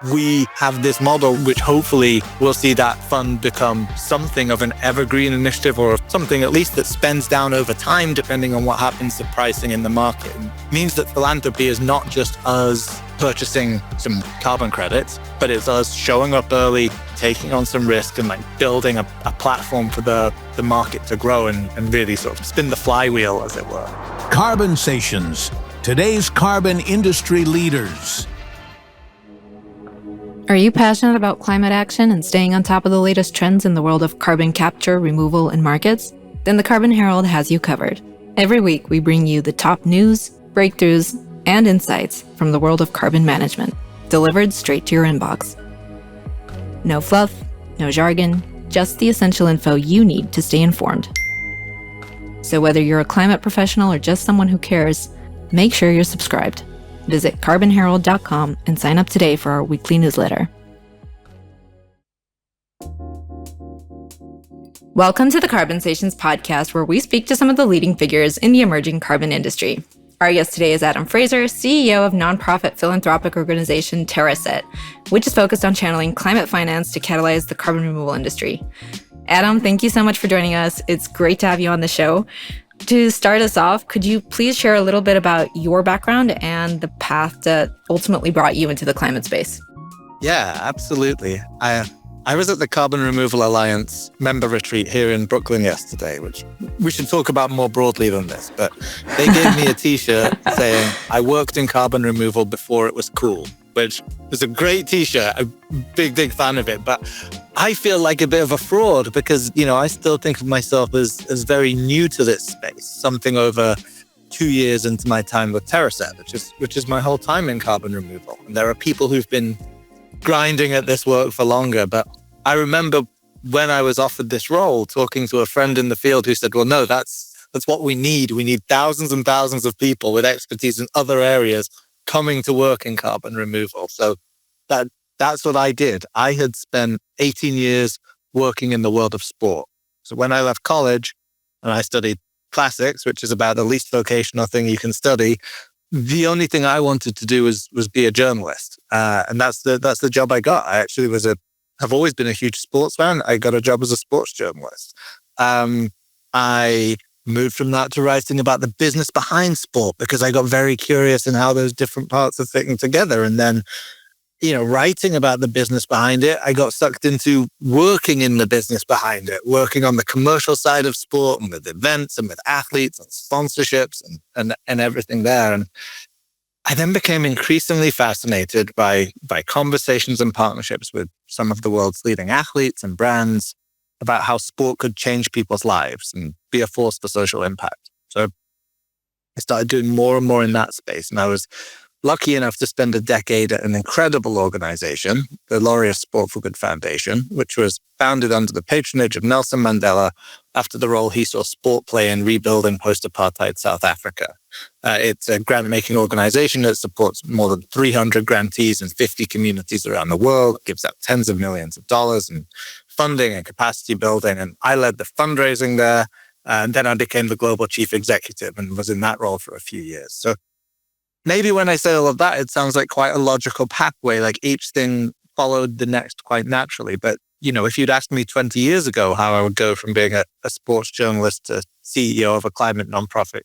we have this model which hopefully will see that fund become something of an evergreen initiative or something at least that spends down over time depending on what happens to pricing in the market. It means that philanthropy is not just us purchasing some carbon credits, but it's us showing up early, taking on some risk and building a platform for the market to grow and really sort of spin the flywheel, as it were. Carbonsations, today's carbon industry leaders. Are you passionate about climate action and staying on top of the latest trends in the world of carbon capture, removal, and markets? Then the Carbon Herald has you covered. Every week, we bring you the top news, breakthroughs, and insights from the world of carbon management, delivered straight to your inbox. No fluff, no jargon, just the essential info you need to stay informed. So whether you're a climate professional or just someone who cares, make sure you're subscribed. Visit carbonherald.com and sign up today for our weekly newsletter. Welcome to the Carbonsations podcast, where we speak to some of the leading figures in the emerging carbon industry. Our guest today is Adam Fraser, CEO of nonprofit philanthropic organization Terraset, which is focused on channeling climate finance to catalyze the carbon removal industry. Adam, thank you so much for joining us. It's great to have you on the show. To start us off, could you please share a little bit about your background and the path that ultimately brought you into the climate space? Yeah, absolutely. I was at the Carbon Removal Alliance member retreat here in Brooklyn yesterday, which we should talk about more broadly than this, but they gave me a t-shirt saying, I worked in carbon removal before it was cool, which was a great t-shirt. I'm a big fan of it, but I feel like a bit of a fraud because, I still think of myself as very new to this space, something over 2 years into my time with Terraset, which is my whole time in carbon removal. And there are people who've been grinding at this work for longer, but I remember when I was offered this role, talking to a friend in the field who said, well, no, that's what we need. We need thousands and thousands of people with expertise in other areas coming to work in carbon removal. So that's what I did. I had spent 18 years working in the world of sport. So when I left college and I studied classics, which is about the least vocational thing you can study, the only thing I wanted to do was be a journalist. And that's the job I got. I actually have always been a huge sports fan. I got a job as a sports journalist. I moved from that to writing about the business behind sport because I got very curious in how those different parts are fitting together. And then, writing about the business behind it, I got sucked into working in the business behind it, working on the commercial side of sport and with events and with athletes and sponsorships and everything there. And I then became increasingly fascinated by conversations and partnerships with some of the world's leading athletes and brands about how sport could change people's lives and be a force for social impact. So I started doing more and more in that space. And I was lucky enough to spend a decade at an incredible organization, the Laureate Sport for Good Foundation, which was founded under the patronage of Nelson Mandela after the role he saw sport play in rebuilding post-apartheid South Africa. It's a grant-making organization that supports more than 300 grantees in 50 communities around the world, gives out tens of millions of dollars in funding and capacity building. And I led the fundraising there. And then I became the global chief executive and was in that role for a few years. So maybe when I say all of that, it sounds like quite a logical pathway, like each thing followed the next quite naturally. But, if you'd asked me 20 years ago how I would go from being a sports journalist to CEO of a climate nonprofit,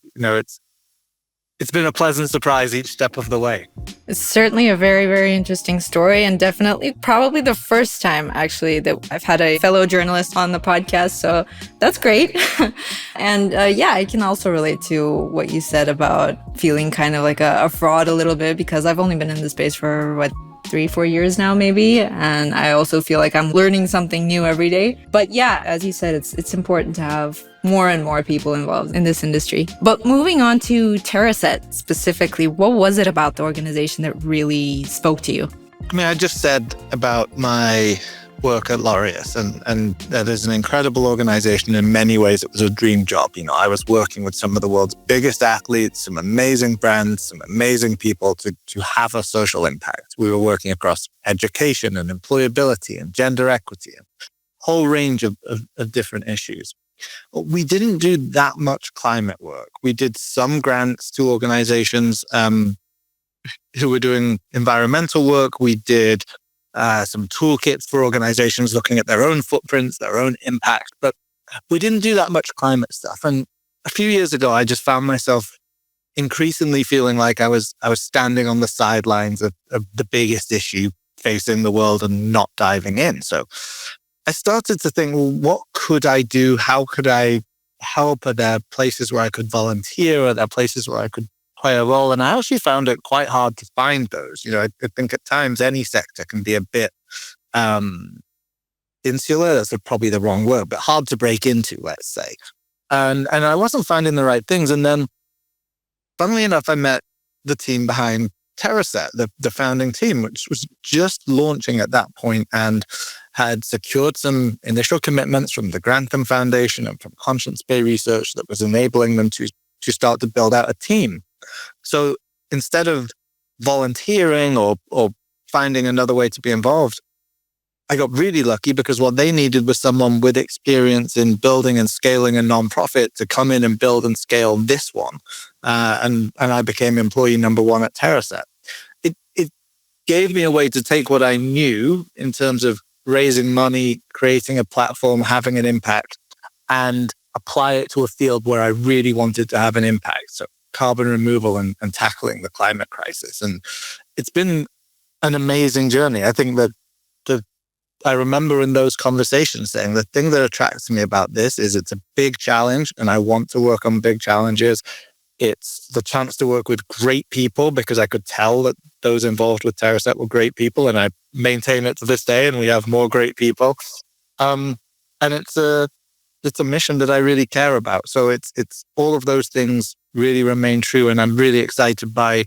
it's been a pleasant surprise each step of the way. It's certainly a very, very interesting story, and definitely probably the first time actually that I've had a fellow journalist on the podcast. So that's great. And I can also relate to what you said about feeling kind of like a fraud a little bit, because I've only been in the space for 3-4 years now, maybe. And I also feel like I'm learning something new every day. But yeah, as you said, it's important to have more and more people involved in this industry. But moving on to Terraset specifically, what was it about the organization that really spoke to you? I just said about my work at Laureate, and that is an incredible organization. In many ways, it was a dream job. I was working with some of the world's biggest athletes, some amazing brands, some amazing people to have a social impact. We were working across education and employability and gender equity and a whole range of different issues. We didn't do that much climate work. We did some grants to organizations who were doing environmental work. We did some toolkits for organizations looking at their own footprints, their own impact. But we didn't do that much climate stuff. And a few years ago, I just found myself increasingly feeling like I was standing on the sidelines of the biggest issue facing the world and not diving in. So I started to think, well, what could I do? How could I help? Are there places where I could volunteer? Are there places where I could play a role? And I actually found it quite hard to find those. I think at times any sector can be a bit insular. That's probably the wrong word, but hard to break into, let's say. And I wasn't finding the right things. And then, funnily enough, I met the team behind Terraset, the founding team, which was just launching at that point and had secured some initial commitments from the Grantham Foundation and from Conscience Bay Research that was enabling them to start to build out a team. So instead of volunteering or finding another way to be involved, I got really lucky because what they needed was someone with experience in building and scaling a nonprofit to come in and build and scale this one. And I became employee number one at Terraset. It gave me a way to take what I knew in terms of raising money, creating a platform, having an impact, and apply it to a field where I really wanted to have an impact. So carbon removal and tackling the climate crisis. And it's been an amazing journey. I think that I remember in those conversations saying the thing that attracts me about this is it's a big challenge and I want to work on big challenges. It's the chance to work with great people because I could tell that those involved with Terraset were great people, and I maintain it to this day, and we have more great people. And it's a mission that I really care about. So it's all of those things really remain true, and I'm really excited by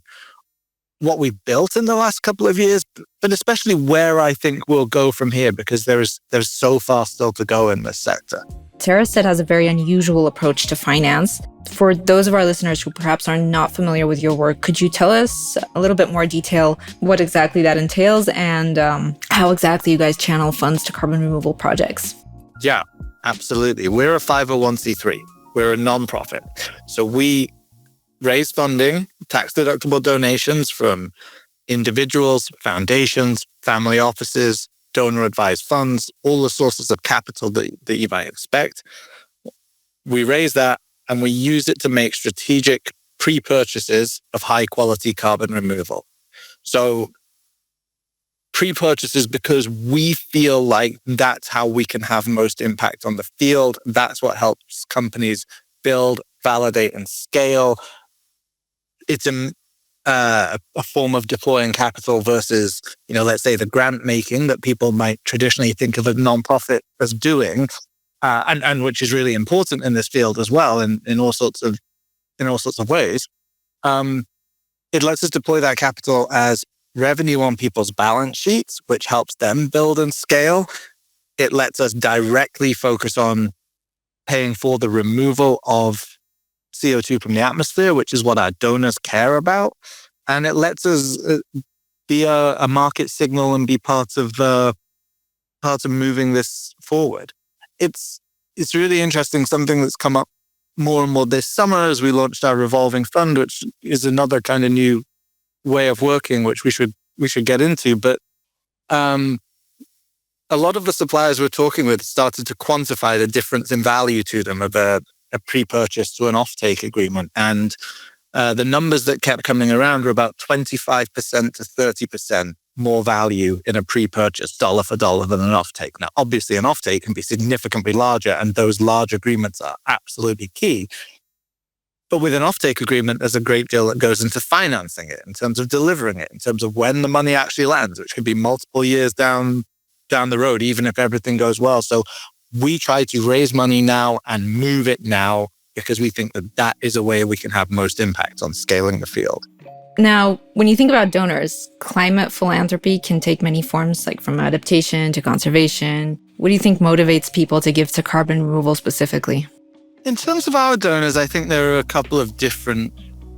what we've built in the last couple of years, but especially where I think we'll go from here, because there's so far still to go in this sector. Terraset has a very unusual approach to finance. For those of our listeners who perhaps are not familiar with your work, could you tell us a little bit more detail what exactly that entails and how exactly you guys channel funds to carbon removal projects? Yeah, absolutely. We're a 501c3. We're a nonprofit. So we raise funding, tax-deductible donations from individuals, foundations, family offices, donor-advised funds, all the sources of capital that you might expect. We raise that and we use it to make strategic pre-purchases of high-quality carbon removal. So pre-purchases because we feel like that's how we can have most impact on the field. That's what helps companies build, validate, and scale. It's a form of deploying capital versus, let's say the grant making that people might traditionally think of a nonprofit as doing, and which is really important in this field as well, in all sorts of ways. It lets us deploy that capital as revenue on people's balance sheets, which helps them build and scale. It lets us directly focus on paying for the removal of CO2 from the atmosphere, which is what our donors care about. And it lets us be a market signal and be part of moving this forward. It's really interesting, something that's come up more and more this summer as we launched our Revolving Fund, which is another kind of new way of working, which we should get into. But a lot of the suppliers we're talking with started to quantify the difference in value to them of a pre-purchase to an offtake agreement. And the numbers that kept coming around were about 25% to 30% more value in a pre-purchase dollar for dollar than an offtake. Now, obviously, an offtake can be significantly larger, and those large agreements are absolutely key. But with an offtake agreement, there's a great deal that goes into financing it, in terms of delivering it, in terms of when the money actually lands, which could be multiple years down the road, even if everything goes well. So we try to raise money now and move it now because we think that is a way we can have most impact on scaling the field. Now, when you think about donors, climate philanthropy can take many forms, like from adaptation to conservation. What do you think motivates people to give to carbon removal specifically? In terms of our donors, I think there are a couple of different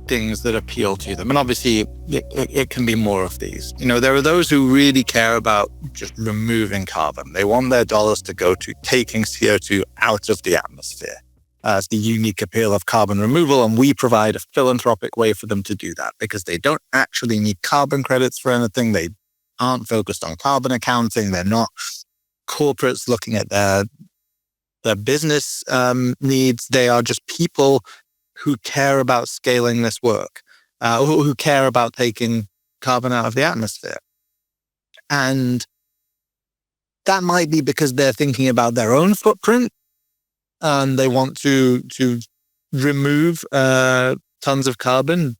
things that appeal to them. And obviously, it can be more of these. There are those who really care about just removing carbon. They want their dollars to go to taking CO2 out of the atmosphere. It's the unique appeal of carbon removal, and we provide a philanthropic way for them to do that because they don't actually need carbon credits for anything. They aren't focused on carbon accounting. They're not corporates looking at their business needs. They are just people who care about scaling this work, who care about taking carbon out of the atmosphere. And that might be because they're thinking about their own footprint and they want to remove tons of carbon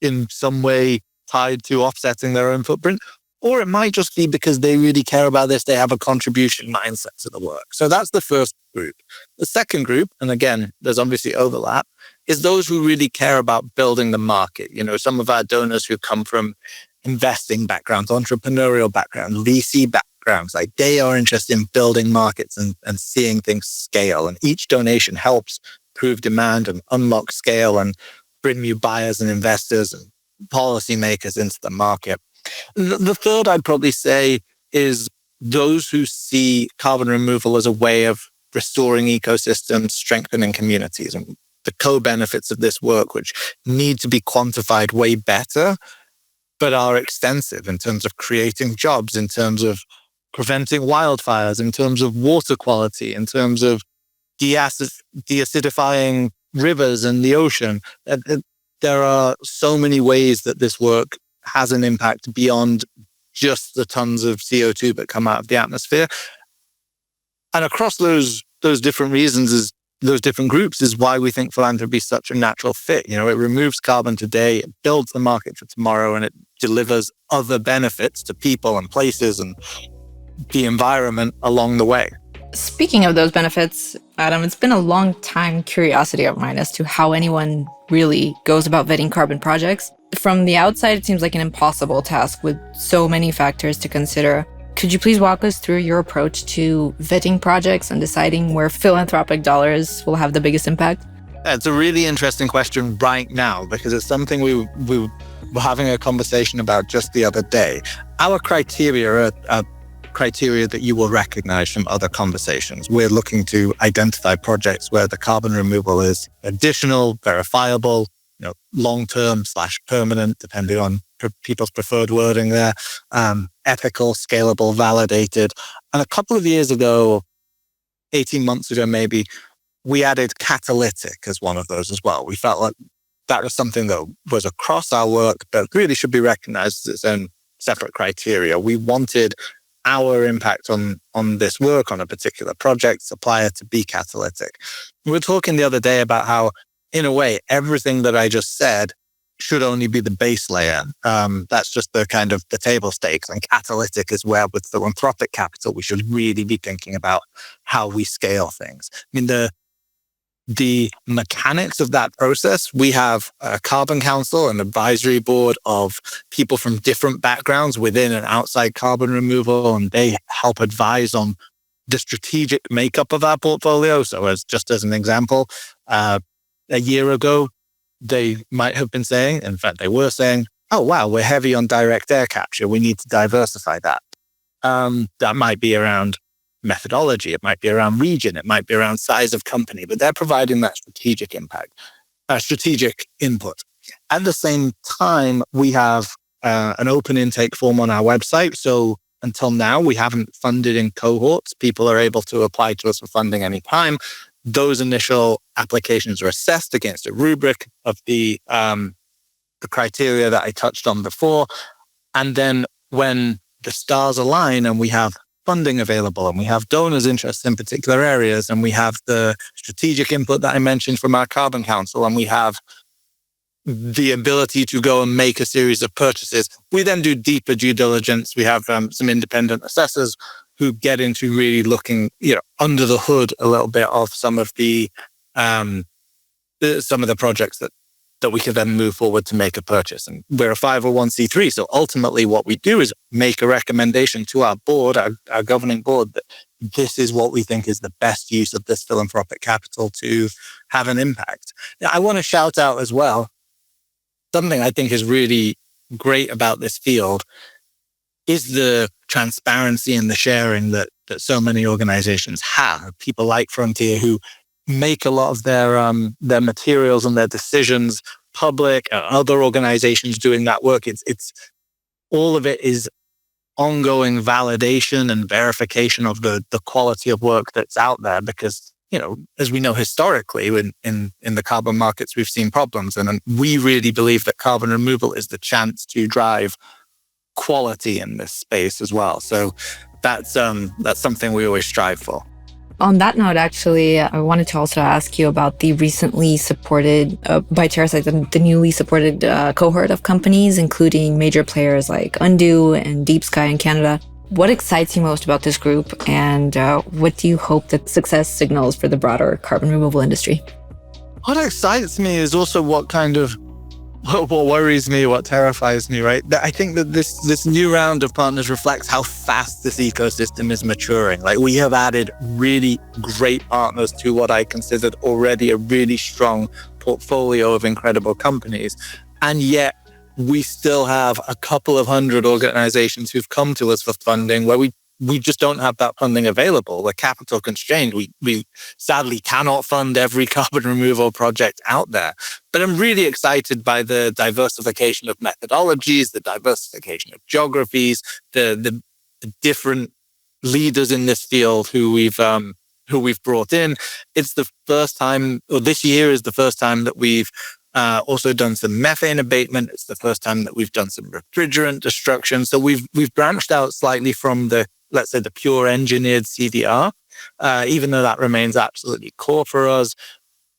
in some way tied to offsetting their own footprint. Or it might just be because they really care about this. They have a contribution mindset to the work. So that's the first group. The second group, and again, there's obviously overlap, is those who really care about building the market. You know, some of our donors who come from investing backgrounds, entrepreneurial backgrounds, VC backgrounds, like they are interested in building markets and seeing things scale. And each donation helps prove demand and unlock scale and bring new buyers and investors and policymakers into the market. The third I'd probably say is those who see carbon removal as a way of restoring ecosystems, strengthening communities, and the co-benefits of this work, which need to be quantified way better, but are extensive in terms of creating jobs, in terms of preventing wildfires, in terms of water quality, in terms of deacidifying rivers and the ocean. There are so many ways that this work has an impact beyond just the tons of CO2 that come out of the atmosphere. And across those different reasons, those different groups is why we think philanthropy is such a natural fit. You know, it removes carbon today, it builds the market for tomorrow, and it delivers other benefits to people and places and the environment along the way. Speaking of those benefits, Adam, it's been a long time curiosity of mine as to how anyone really goes about vetting carbon projects. From the outside, it seems like an impossible task with so many factors to consider. Could you please walk us through your approach to vetting projects and deciding where philanthropic dollars will have the biggest impact? It's a really interesting question right now because it's something we were having a conversation about just the other day. Our criteria are criteria that you will recognize from other conversations. We're looking to identify projects where the carbon removal is additional, verifiable, long-term / permanent, depending on people's preferred wording there, ethical, scalable, validated. And a couple of years ago, 18 months ago maybe, we added catalytic as one of those as well. We felt like that was something that was across our work, but really should be recognized as its own separate criteria. We wanted our impact on this work, on a particular project, supplier, to be catalytic. We were talking the other day about how, in a way, everything that I just said should only be the base layer. That's just the kind of the table stakes. And catalytic is where, with philanthropic capital, we should really be thinking about how we scale things. I mean, the mechanics of that process, we have a carbon council, an advisory board of people from different backgrounds within and outside carbon removal, and they help advise on the strategic makeup of our portfolio. So just as an example, a year ago, they might have been saying, in fact, they were saying, oh, wow, we're heavy on direct air capture. We need to diversify that. That might be around methodology. It might be around region. It might be around size of company, but they're providing that strategic impact, strategic input. At the same time, we have an open intake form on our website. So until now, we haven't funded in cohorts. People are able to apply to us for funding anytime. Those initial applications are assessed against a rubric of the criteria that I touched on before. And then when the stars align and we have funding available and we have donors interested in particular areas and we have the strategic input that I mentioned from our Carbon Council and we have the ability to go and make a series of purchases, we then do deeper due diligence. We have some independent assessors who get into really looking, under the hood a little bit of some of the projects that we can then move forward to make a purchase. And we're a 501c3. So ultimately what we do is make a recommendation to our board, our governing board, that this is what we think is the best use of this philanthropic capital to have an impact. Now, I want to shout out as well, something I think is really great about this field is the transparency and the sharing that so many organizations have. People like Frontier who make a lot of their materials and their decisions public. Other organizations doing that work, it's all of it is ongoing validation and verification of the quality of work that's out there, because, as we know historically in the carbon markets, we've seen problems. And we really believe that carbon removal is the chance to drive quality in this space as well. So that's something we always strive for. On that note, actually, I wanted to also ask you about the recently supported by Terraset, the newly supported cohort of companies, including major players like Undo and Deep Sky in Canada. What excites you most about this group, and what do you hope that success signals for the broader carbon removal industry? What excites me is also what worries me, what terrifies me, right? I think that this new round of partners reflects how fast this ecosystem is maturing. Like, we have added really great partners to what I considered already a really strong portfolio of incredible companies. And yet we still have a couple of hundred organizations who've come to us for funding where we just don't have that funding available. We're capital constrained. We sadly cannot fund every carbon removal project out there. But I'm really excited by the diversification of methodologies, the diversification of geographies, the different leaders in this field who we've brought in. It's the first time, or this year is the first time, that we've also done some methane abatement. It's the first time that we've done some refrigerant destruction. So we've branched out slightly from let's say the pure engineered CDR, even though that remains absolutely core for us.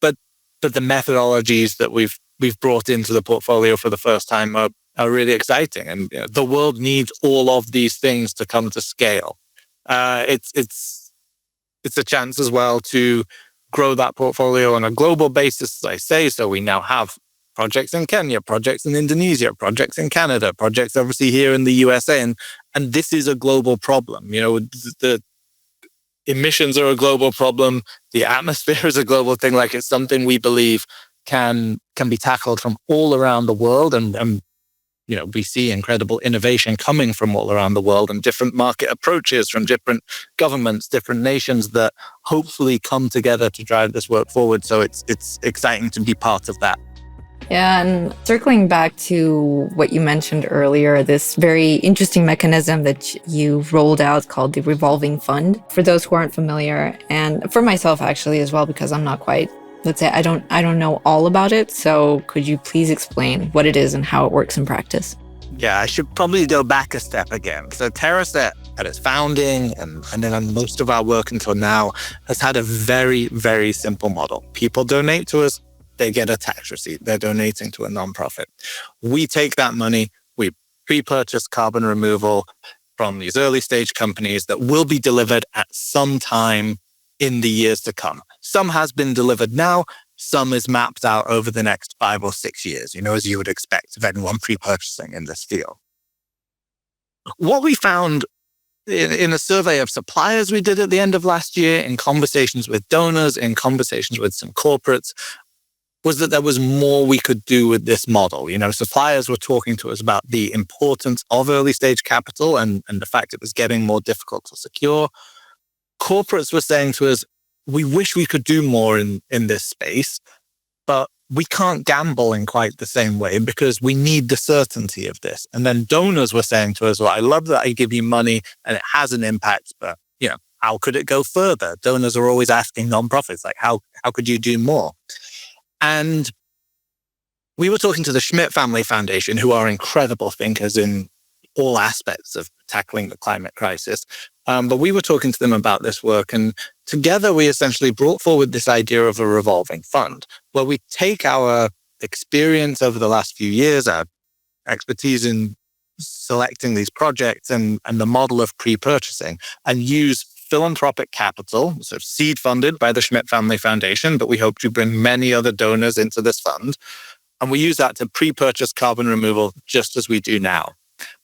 But the methodologies that we've brought into the portfolio for the first time are really exciting. And the world needs all of these things to come to scale. It's a chance as well to grow that portfolio on a global basis, as I say. So we now have projects in Kenya, projects in Indonesia, projects in Canada, projects obviously here in the USA. And this is a global problem. The emissions are a global problem. The atmosphere is a global thing. Like, it's something we believe can be tackled from all around the world. And we see incredible innovation coming from all around the world, and different market approaches from different governments, different nations that hopefully come together to drive this work forward. So it's exciting to be part of that. Yeah, and circling back to what you mentioned earlier, this very interesting mechanism that you rolled out called the Revolving Fund, for those who aren't familiar, and for myself actually as well, because I'm not quite, let's say, I don't know all about it. So could you please explain what it is and how it works in practice? Yeah, I should probably go back a step again. So Terraset, at its founding and then on most of our work until now, has had a very, very simple model. People donate to us, they get a tax receipt. They're donating to a nonprofit. We take that money, we pre-purchase carbon removal from these early stage companies that will be delivered at some time in the years to come. Some has been delivered now, some is mapped out over the next 5 or 6 years, as you would expect of anyone pre-purchasing in this field. What we found in a survey of suppliers we did at the end of last year, in conversations with donors, in conversations with some corporates, was that there was more we could do with this model. Suppliers were talking to us about the importance of early stage capital and the fact it was getting more difficult to secure. Corporates were saying to us, we wish we could do more in this space, but we can't gamble in quite the same way because we need the certainty of this. And then donors were saying to us, well, I love that I give you money and it has an impact, but how could it go further? Donors are always asking nonprofits, like, how could you do more? And we were talking to the Schmidt Family Foundation, who are incredible thinkers in all aspects of tackling the climate crisis. But we were talking to them about this work, and together we essentially brought forward this idea of a revolving fund, where we take our experience over the last few years, our expertise in selecting these projects and the model of pre-purchasing, and use philanthropic capital, so seed funded by the Schmidt Family Foundation, but we hope to bring many other donors into this fund. And we use that to pre-purchase carbon removal just as we do now.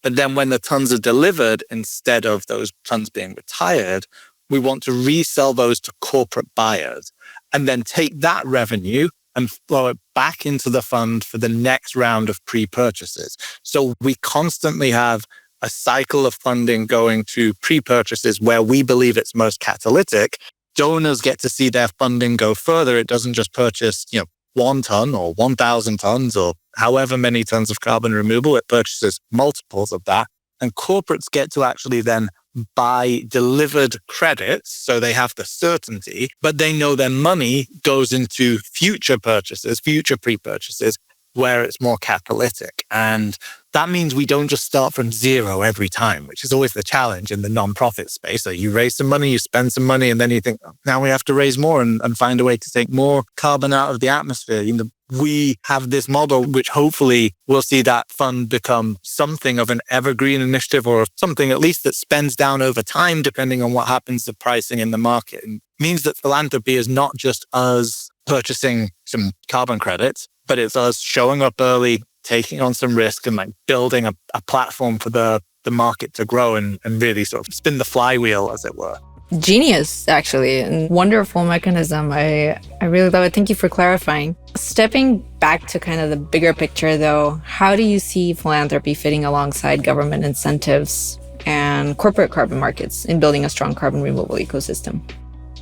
But then when the tons are delivered, instead of those tons being retired, we want to resell those to corporate buyers and then take that revenue and flow it back into the fund for the next round of pre-purchases. So we constantly have a cycle of funding going to pre-purchases where we believe it's most catalytic. Donors get to see their funding go further. It doesn't just purchase, 1 ton or 1,000 tons or however many tons of carbon removal. It purchases multiples of that. and corporates get to actually then buy delivered credits. So they have the certainty, but they know their money goes into future purchases, future pre-purchases, where it's more catalytic. And that means we don't just start from zero every time, which is always the challenge in the nonprofit space. So you raise some money, you spend some money, and then you think, oh, now we have to raise more and find a way to take more carbon out of the atmosphere. We have this model, which hopefully will see that fund become something of an evergreen initiative, or something at least that spends down over time, depending on what happens to pricing in the market. It means that philanthropy is not just us purchasing some carbon credits, but it's us showing up early, taking on some risk, and building a platform for the market to grow and really sort of spin the flywheel, as it were. Genius, actually, and wonderful mechanism. I really love it. Thank you for clarifying. Stepping back to kind of the bigger picture, though, how do you see philanthropy fitting alongside government incentives and corporate carbon markets in building a strong carbon removal ecosystem?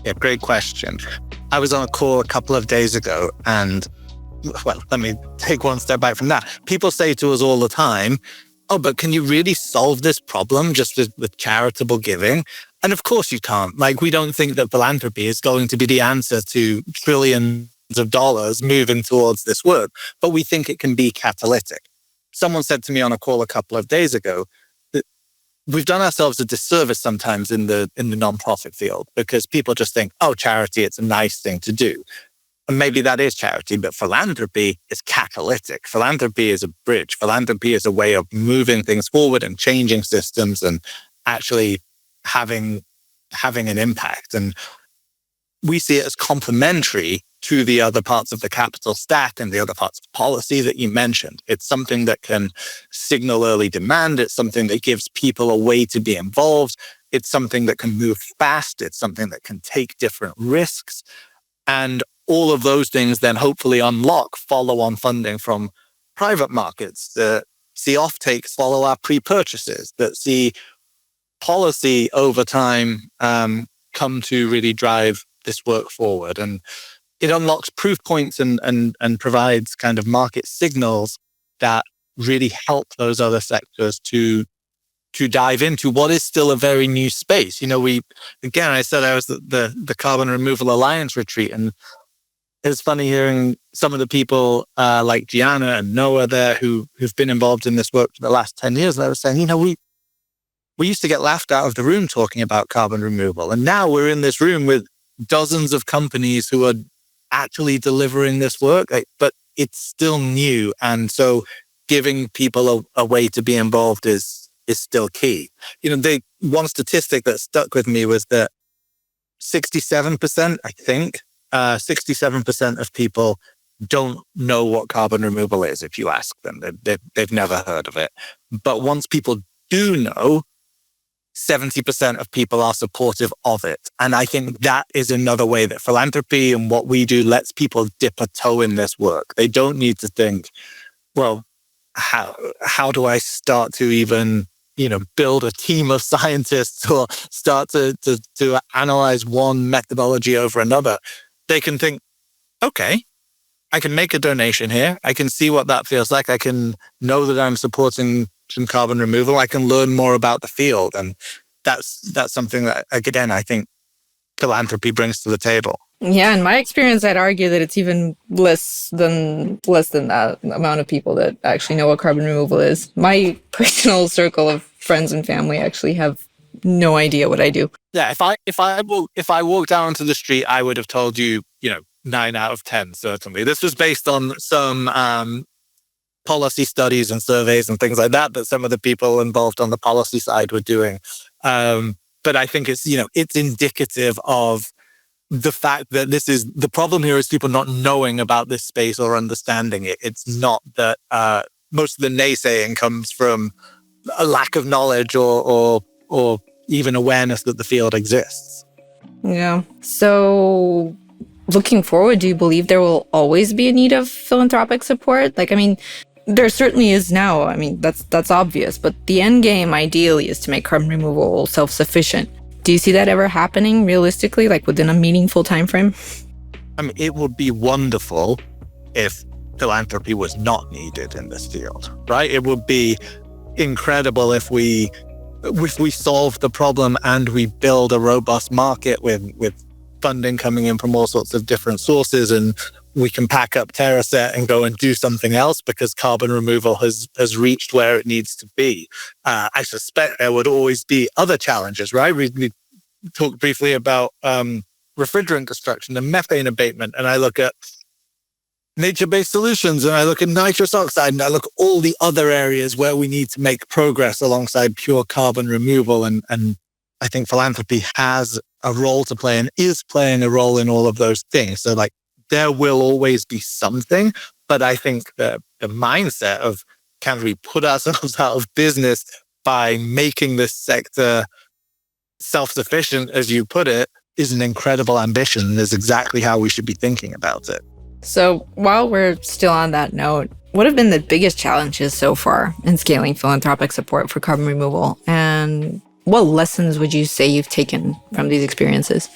Yeah, great question. I was on a call a couple of days ago, and well, let me take one step back from that. People say to us all the time, oh, but can you really solve this problem just with charitable giving? And of course you can't. We don't think that philanthropy is going to be the answer to trillions of dollars moving towards this work, but we think it can be catalytic. Someone said to me on a call a couple of days ago that we've done ourselves a disservice sometimes in the nonprofit field, because people just think, oh, charity, it's a nice thing to do. And maybe that is charity, but philanthropy is catalytic. Philanthropy is a bridge. Philanthropy is a way of moving things forward and changing systems and actually having an impact. And we see it as complementary to the other parts of the capital stack and the other parts of policy that you mentioned. It's something that can signal early demand. It's something that gives people a way to be involved. It's something that can move fast. It's something that can take different risks. And all of those things then hopefully unlock follow-on funding from private markets that see offtakes follow our pre-purchases, that see policy over time come to really drive this work forward. And it unlocks proof points and provides kind of market signals that really help those other sectors to dive into what is still a very new space. I said I was at the Carbon Removal Alliance retreat, and it's funny hearing some of the people like Gianna and Noah there who've been involved in this work for the last 10 years. And I was saying, we used to get laughed out of the room talking about carbon removal. And now we're in this room with dozens of companies who are actually delivering this work, but it's still new. And so giving people a way to be involved is still key. One statistic that stuck with me was that 67%, I think, 67% of people don't know what carbon removal is if you ask them. They've never heard of it. But once people do know, 70% of people are supportive of it. And I think that is another way that philanthropy and what we do lets people dip a toe in this work. They don't need to think, well, how do I start to even build a team of scientists or start to analyze one methodology over another? They can think, okay, I can make a donation here. I can see what that feels like. I can know that I'm supporting some carbon removal. I can learn more about the field. And that's something that, again, I think philanthropy brings to the table. Yeah, in my experience, I'd argue that it's even less than that amount of people that actually know what carbon removal is. My personal circle of friends and family actually have no idea what I do. Yeah, if I walked down onto the street, I would have told you, 9 out of 10, certainly. This was based on some policy studies and surveys and things like that some of the people involved on the policy side were doing. But I think it's indicative of the fact that the problem here is people not knowing about this space or understanding it. It's not that most of the naysaying comes from a lack of knowledge or even awareness that the field exists. Yeah. So looking forward, do you believe there will always be a need of philanthropic support? There certainly is now. That's obvious. But the end game, ideally, is to make carbon removal self-sufficient. Do you see that ever happening realistically, within a meaningful time frame? It would be wonderful if philanthropy was not needed in this field, right? It would be incredible if we solve the problem and we build a robust market with funding coming in from all sorts of different sources, and we can pack up Terraset and go and do something else because carbon removal has reached where it needs to be. I suspect there would always be other challenges, right? We talked briefly about refrigerant destruction and methane abatement, and I look at nature-based solutions, and I look at nitrous oxide, and I look at all the other areas where we need to make progress alongside pure carbon removal. And I think philanthropy has a role to play and is playing a role in all of those things. So like there will always be something, but I think the mindset of can we put ourselves out of business by making this sector self-sufficient, as you put it, is an incredible ambition and is exactly how we should be thinking about it. So while we're still on that note, what have been the biggest challenges so far in scaling philanthropic support for carbon removal? And what lessons would you say you've taken from these experiences?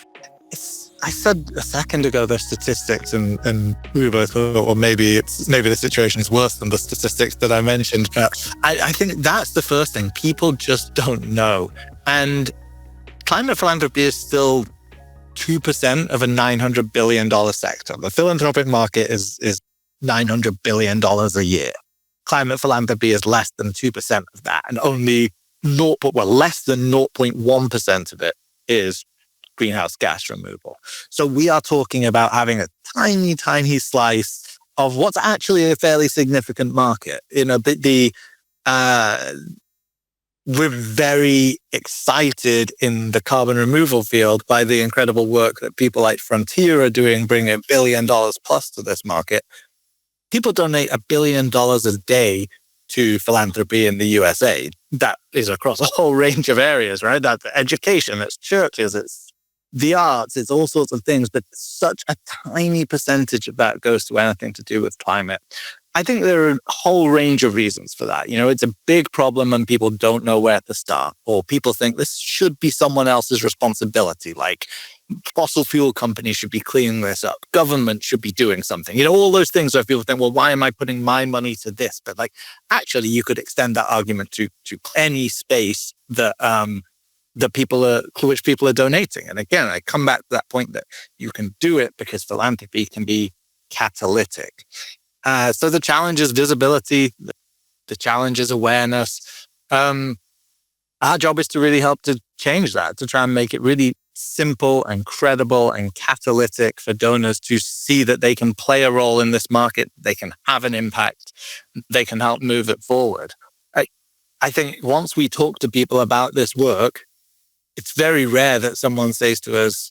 I said a second ago the statistics, and we both thought, or maybe the situation is worse than the statistics that I mentioned. But I think that's the first thing. People just don't know. And climate philanthropy is still 2% of a $900 billion sector. The philanthropic market is $900 billion a year. Climate philanthropy is less than 2% of that, and only less than 0.1% of it is greenhouse gas removal. So we are talking about having a tiny, tiny slice of what's actually a fairly significant market. We're very excited in the carbon removal field by the incredible work that people like Frontier are doing, bringing $1 billion plus to this market. People donate $1 billion a day to philanthropy in the USA. That is across a whole range of areas, right? That's education, it's churches, it's the arts, it's all sorts of things, but such a tiny percentage of that goes to anything to do with climate. I think there are a whole range of reasons for that. It's a big problem and people don't know where to start, or people think this should be someone else's responsibility, like fossil fuel companies should be cleaning this up, government should be doing something. All those things where people think, well, why am I putting my money to this? But actually, you could extend that argument to any space that to which people are donating. And again, I come back to that point that you can do it because philanthropy can be catalytic. So the challenge is visibility. The challenge is awareness. Our job is to really help to change that, to try and make it really simple and credible and catalytic for donors to see that they can play a role in this market, they can have an impact, they can help move it forward. I think once we talk to people about this work, it's very rare that someone says to us,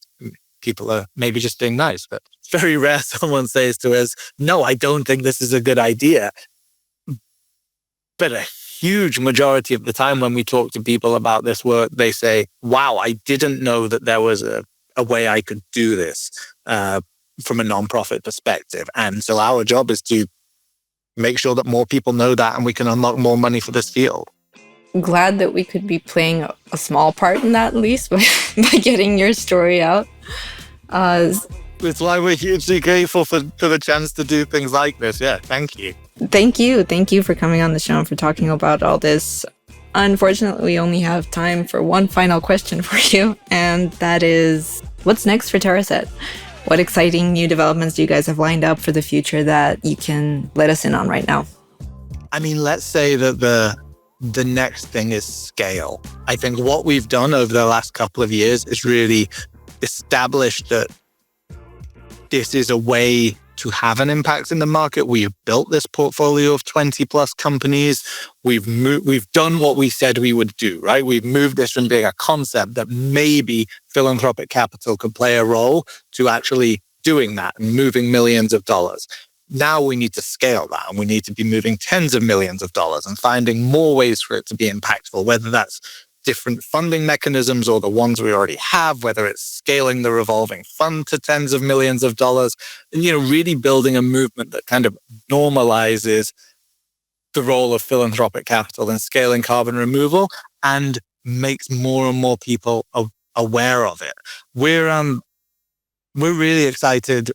people are maybe just being nice, but it's very rare someone says to us, no, I don't think this is a good idea. But a huge majority of the time when we talk to people about this work, they say, wow, I didn't know that there was a way I could do this from a nonprofit perspective. And so our job is to make sure that more people know that and we can unlock more money for this field. Glad that we could be playing a small part in that, at least, by getting your story out. It's why we're hugely grateful for the chance to do things like this. Yeah, thank you. Thank you. Thank you for coming on the show and for talking about all this. Unfortunately, we only have time for one final question for you, and that is, what's next for Terraset? What exciting new developments do you guys have lined up for the future that you can let us in on right now? I mean, let's say that the next thing is scale. I think what we've done over the last couple of years is really established that this is a way to have an impact in the market. We've built this portfolio of 20 plus companies. We've done what we said we would do, right? We've moved this from being a concept that maybe philanthropic capital could play a role to actually doing that and moving millions of dollars. Now we need to scale that, and we need to be moving tens of millions of dollars and finding more ways for it to be impactful, whether that's different funding mechanisms or the ones we already have, whether it's scaling the revolving fund to tens of millions of dollars, and, really building a movement that kind of normalizes the role of philanthropic capital in scaling carbon removal and makes more and more people aware of it. We're really excited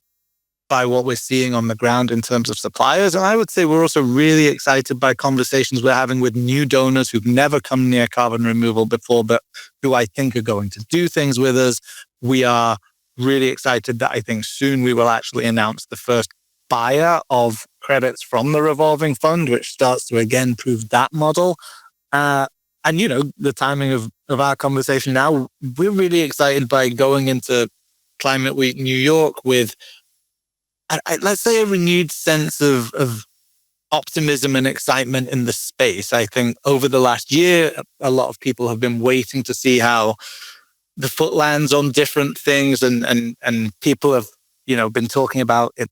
by what we're seeing on the ground in terms of suppliers. And I would say we're also really excited by conversations we're having with new donors who've never come near carbon removal before, but who I think are going to do things with us. We are really excited that I think soon we will actually announce the first buyer of credits from the Revolving Fund, which starts to again prove that model. And, the timing of our conversation now, we're really excited by going into Climate Week New York with, let's say, a renewed sense of optimism and excitement in the space. I think over the last year, a lot of people have been waiting to see how the foot lands on different things, and people have, been talking about it,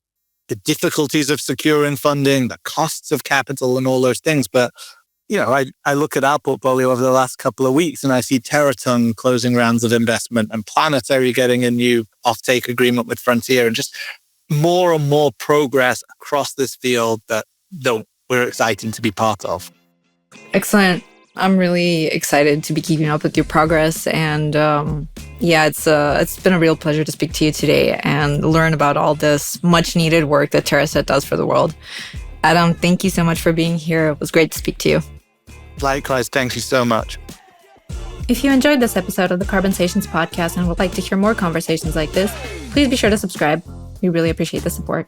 the difficulties of securing funding, the costs of capital, and all those things. But I look at our portfolio over the last couple of weeks and I see Teraton closing rounds of investment and Planetary getting a new offtake agreement with Frontier, and just more and more progress across this field that we're excited to be part of. Excellent. I'm really excited to be keeping up with your progress. And it's been a real pleasure to speak to you today and learn about all this much needed work that Terraset does for the world. Adam, thank you so much for being here. It was great to speak to you. Likewise, thank you so much. If you enjoyed this episode of the Carbonsations podcast and would like to hear more conversations like this, please be sure to subscribe. We really appreciate the support.